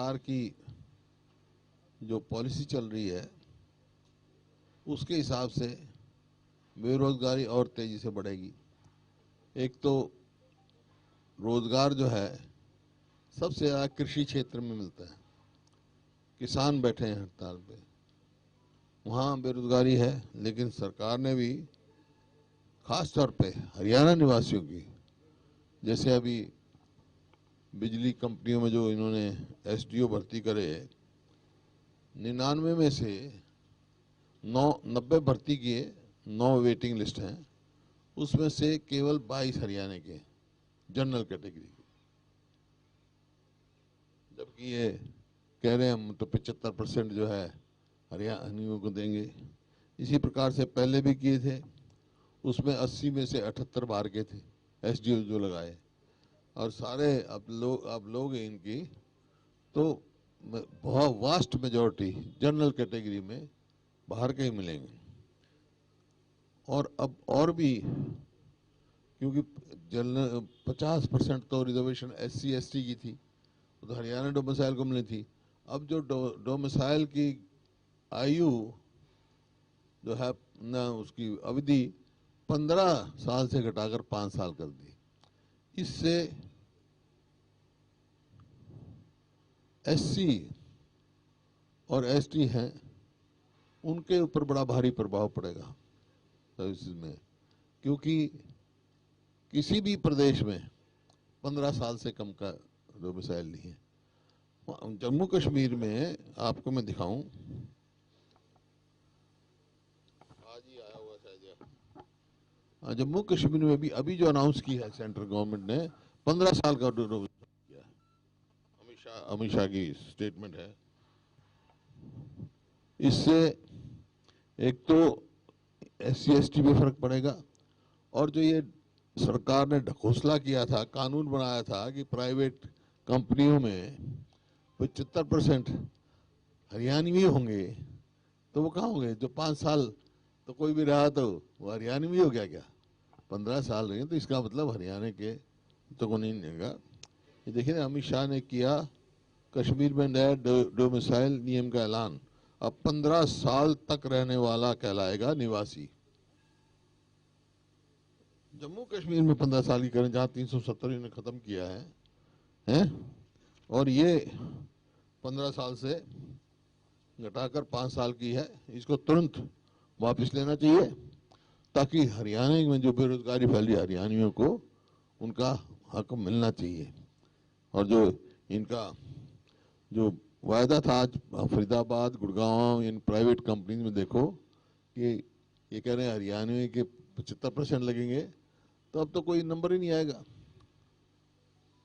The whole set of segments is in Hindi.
सरकार की जो पॉलिसी चल रही है उसके हिसाब से बेरोजगारी और तेजी से बढ़ेगी। एक तो रोजगार जो है सबसे ज़्यादा कृषि क्षेत्र में मिलता है। किसान बैठे हैं हड़ताल पे, वहाँ बेरोजगारी है, लेकिन सरकार ने भी खास तौर पे हरियाणा निवासियों की, जैसे अभी बिजली कंपनियों में जो इन्होंने एसडीओ भर्ती करे, 99 में से 90 भर्ती किए, 9 वेटिंग लिस्ट हैं, उसमें से केवल 22 हरियाणा के जनरल कैटेगरी के, जबकि ये कह रहे हैं हम तो 75% जो है हरियाणियों को देंगे। इसी प्रकार से पहले भी किए थे, उसमें 80 में से 78 बाहर के थे एसडीओ जो लगाए, और सारे अब लोग हैं इनकी, तो बहुत वास्ट मेजॉरिटी जनरल कैटेगरी में बाहर के ही मिलेंगे। और अब और भी, क्योंकि जनरल 50% तो रिजर्वेशन एससी एसटी की थी, तो हरियाणा डोमिसाइल को मिली थी। अब जो डोमिसाइल की आयु जो है ना, उसकी अवधि 15 साल से घटाकर 5 साल कर दी। इससे एससी और एसटी हैं उनके ऊपर बड़ा भारी प्रभाव पड़ेगा सर्विसेज में, क्योंकि किसी भी प्रदेश में 15 साल से कम का डोमिसाइल नहीं है। जम्मू कश्मीर में आपको मैं दिखाऊं, आज ही आया हुआ शायद, जम्मू कश्मीर में भी अभी जो अनाउंस की है सेंट्रल गवर्नमेंट ने, 15 साल का डोमिसाइल किया है। अमित शाह की स्टेटमेंट है। इससे एक तो एससी एसटी पे फर्क पड़ेगा, और जो ये सरकार ने ढकोसला किया था, कानून बनाया था कि प्राइवेट कंपनियों में 75% हरियाणवी होंगे, तो वो कहाँ होंगे? जो 5 साल तो कोई भी रहा तो वो हरियाणवी हो गया क्या? 15 साल रहे तो इसका मतलब हरियाणा के तो को नहीं देगा। ये देखिए ना, अमित शाह ने किया कश्मीर में नया डोमिसाइल नियम का ऐलान। अब 15 साल तक रहने वाला कहलाएगा निवासी। जम्मू कश्मीर में 15 साल की करें, जहाँ 370 इन्होंने खत्म किया है, हैं? और ये 15 साल से घटाकर 5 साल की है। इसको तुरंत वापस लेना चाहिए, ताकि हरियाणा में जो बेरोजगारी फैली हरियाणियों को उनका हक मिलना चाहिए। और जो इनका जो वायदा था, आज Faridabad, Gurgaon, in private companies में देखो कि ये कह रहे हैं हरियाणवी के 75% लगेंगे, तो अब तो कोई नंबर ही नहीं आएगा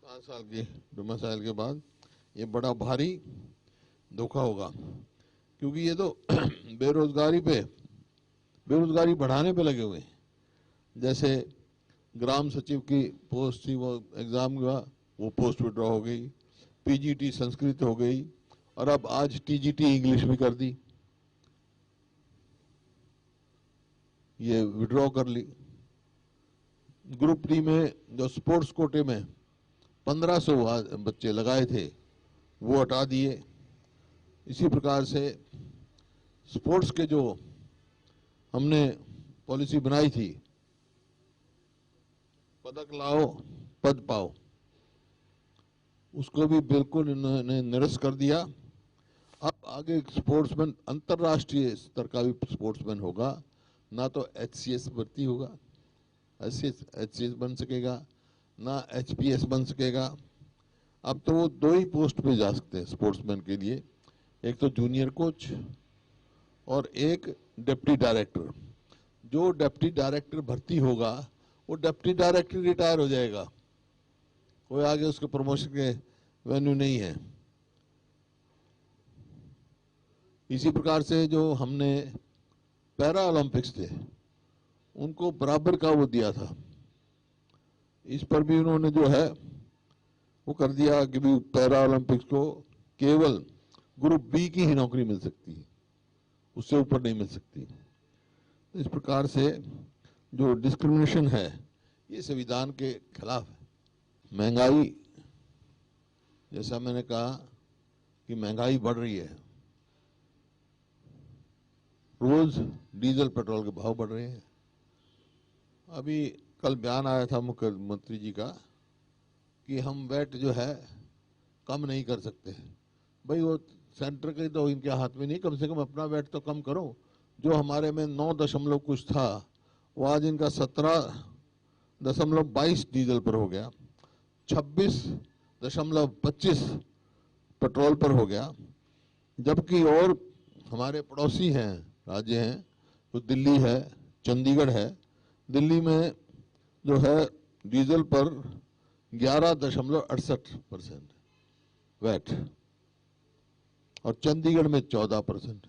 5 साल के डोमिसाइल के बाद। ये बड़ा भारी धोखा होगा, क्योंकि ये तो बेरोजगारी बढ़ाने पे लगे हुए हैं। जैसे ग्राम सचिव की पोस्ट थी, वो एग्जाम हुआ, वो पोस्ट विड्रॉ हो गई। पीजीटी संस्कृत हो गई, और अब आज टीजीटी इंग्लिश भी कर दी, ये विड्रॉ कर ली। ग्रुप डी में जो स्पोर्ट्स कोटे में 1500 बच्चे लगाए थे, वो हटा दिए। इसी प्रकार से स्पोर्ट्स के जो हमने पॉलिसी बनाई थी, पदक लाओ पद पाओ, उसको भी बिल्कुल इन्होंने निरस्त कर दिया। अब आगे स्पोर्ट्समैन अंतर्राष्ट्रीय स्तर का भी स्पोर्ट्समैन होगा, ना तो एचसीएस भर्ती होगा, एचसीएस बन सकेगा, ना एचपीएस बन सकेगा। अब तो वो 2 ही पोस्ट पे जा सकते हैं स्पोर्ट्समैन के लिए, एक तो जूनियर कोच और एक डिप्टी डायरेक्टर। जो डिप्टी डायरेक्टर भर्ती होगा, वो डिप्टी डायरेक्टर रिटायर हो जाएगा, कोई आगे उसके प्रमोशन के वेन्यू नहीं है। इसी प्रकार से जो हमने पैरा ओलंपिक्स थे, उनको बराबर का वो दिया था, इस पर भी उन्होंने जो है वो कर दिया कि भी पैरा ओलंपिक्स को केवल ग्रुप बी की ही नौकरी मिल सकती है, उससे ऊपर नहीं मिल सकती। तो इस प्रकार से जो डिस्क्रिमिनेशन है, ये संविधान के खिलाफ है। महंगाई, जैसा मैंने कहा, कि महंगाई बढ़ रही है, रोज डीजल पेट्रोल के भाव बढ़ रहे हैं। अभी कल बयान आया था मुख्यमंत्री जी का कि हम वैट जो है कम नहीं कर सकते। भाई वो सेंटर के तो इनके हाथ में नहीं, कम से कम अपना वैट तो कम करो। जो हमारे में 9 दशमलव कुछ था वो आज इनका 17.22 डीजल पर हो गया, 26.25 पेट्रोल पर हो गया। जबकि और हमारे पड़ोसी हैं, राज्य हैं, तो दिल्ली है, चंडीगढ़ है। दिल्ली में जो है डीजल पर 11.68% वैट और चंडीगढ़ में 14%,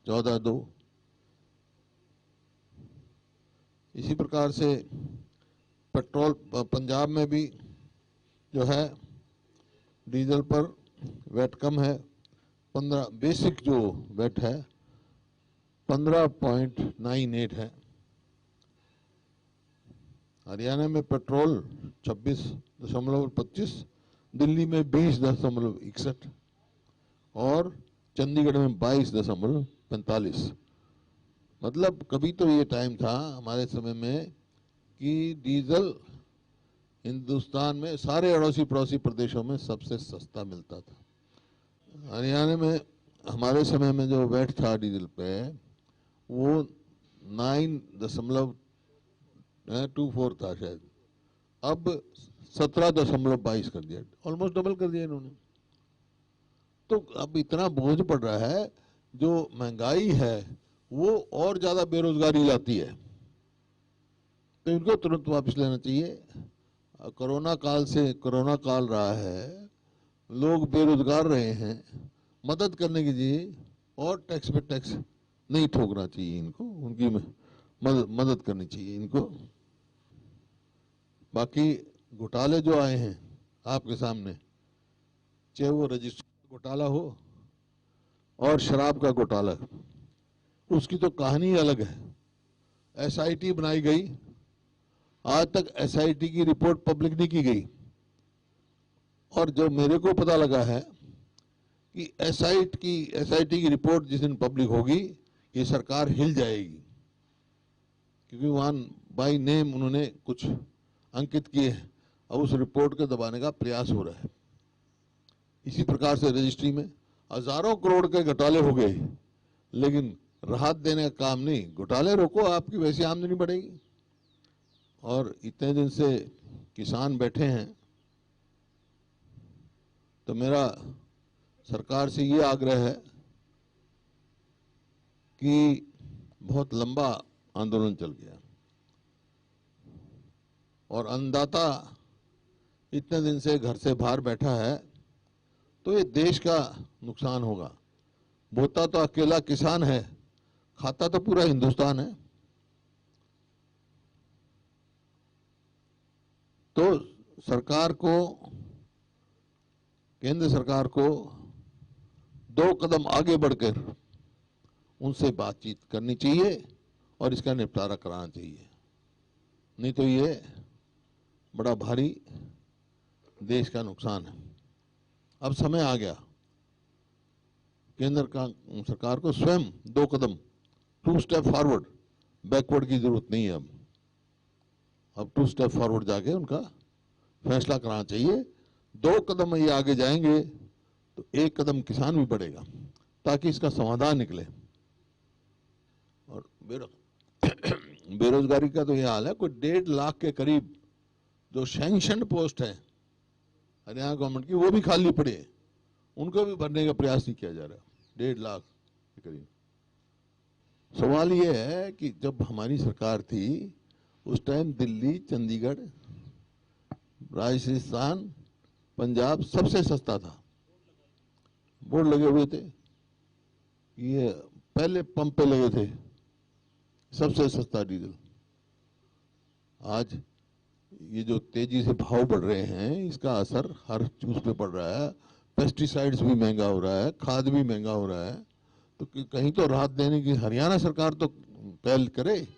14.2। इसी प्रकार से पेट्रोल पंजाब में भी जो है डीजल पर वैट कम है, 15 बेसिक जो वैट है 15.98 है। हरियाणा में पेट्रोल 26.25, दिल्ली में 20.61 और चंडीगढ़ में 22.45। मतलब कभी तो ये टाइम था हमारे समय में कि डीजल हिंदुस्तान में सारे अड़ोसी पड़ोसी प्रदेशों में सबसे सस्ता मिलता था। हरियाणा में हमारे समय में जो वैट था डीजल पे वो 9.24 था शायद, अब 17.22 कर दिया, ऑलमोस्ट डबल कर दिया इन्होंने। तो अब इतना बोझ पड़ रहा है, जो महंगाई है वो और ज्यादा बेरोजगारी लाती है, तो इनको तुरंत वापस लेना चाहिए। कोरोना काल रहा है, लोग बेरोजगार रहे हैं, मदद करने की चाहिए और टैक्स पे टैक्स नहीं ठोकना चाहिए इनको, उनकी मदद करनी चाहिए इनको। बाकी घोटाले जो आए हैं आपके सामने, चाहे वो रजिस्ट्री घोटाला हो और शराब का घोटाला, उसकी तो कहानी अलग है। एसआईटी बनाई गई, आज तक एसआईटी की रिपोर्ट पब्लिक नहीं की गई, और जो मेरे को पता लगा है कि एसआईटी की रिपोर्ट जिस दिन पब्लिक होगी ये सरकार हिल जाएगी, क्योंकि वहां बाय नेम उन्होंने कुछ अंकित किए हैं। अब उस रिपोर्ट को दबाने का प्रयास हो रहा है। इसी प्रकार से रजिस्ट्री में हजारों करोड़ के घोटाले हो गए, लेकिन राहत देने का काम नहीं। घोटाले रोको, आपकी वैसी आमदनी बढ़ेगी। और इतने दिन से किसान बैठे हैं, तो मेरा सरकार से ये आग्रह है कि बहुत लंबा आंदोलन चल गया और अन्नदाता इतने दिन से घर से बाहर बैठा है, तो ये देश का नुकसान होगा। बोता तो अकेला किसान है, खाता तो पूरा हिंदुस्तान है। तो सरकार को, केंद्र सरकार को 2 कदम आगे बढ़कर उनसे बातचीत करनी चाहिए और इसका निपटारा कराना चाहिए। नहीं तो ये बड़ा भारी देश का नुकसान है। अब समय आ गया केंद्र का सरकार को स्वयं 2 कदम, 2 स्टेप फॉरवर्ड, बैकवर्ड की जरूरत नहीं है। अब 2 स्टेप फॉरवर्ड जाके उनका फैसला कराना चाहिए। 2 कदम ये आगे जाएंगे तो 1 कदम किसान भी बढ़ेगा, ताकि इसका समाधान निकले। और बेरोजगारी का तो ये हाल है, कोई 1.5 लाख के करीब जो सैंक्शन पोस्ट है हरियाणा गवर्नमेंट की, वो भी खाली पड़े हैं, उनको भी भरने का प्रयास नहीं किया जा रहा। 1.5 लाख के करीब। सवाल ये है कि जब हमारी सरकार थी उस टाइम दिल्ली, चंडीगढ़, राजस्थान, पंजाब सबसे सस्ता था, बोर्ड लगे हुए थे, ये पहले पंप पे लगे थे, सबसे सस्ता डीजल। आज ये जो तेजी से भाव बढ़ रहे हैं, इसका असर हर चीज पे पड़ रहा है। पेस्टिसाइड्स भी महंगा हो रहा है, खाद भी महंगा हो रहा है, तो कहीं तो राहत देने की हरियाणा सरकार तो पहल करे।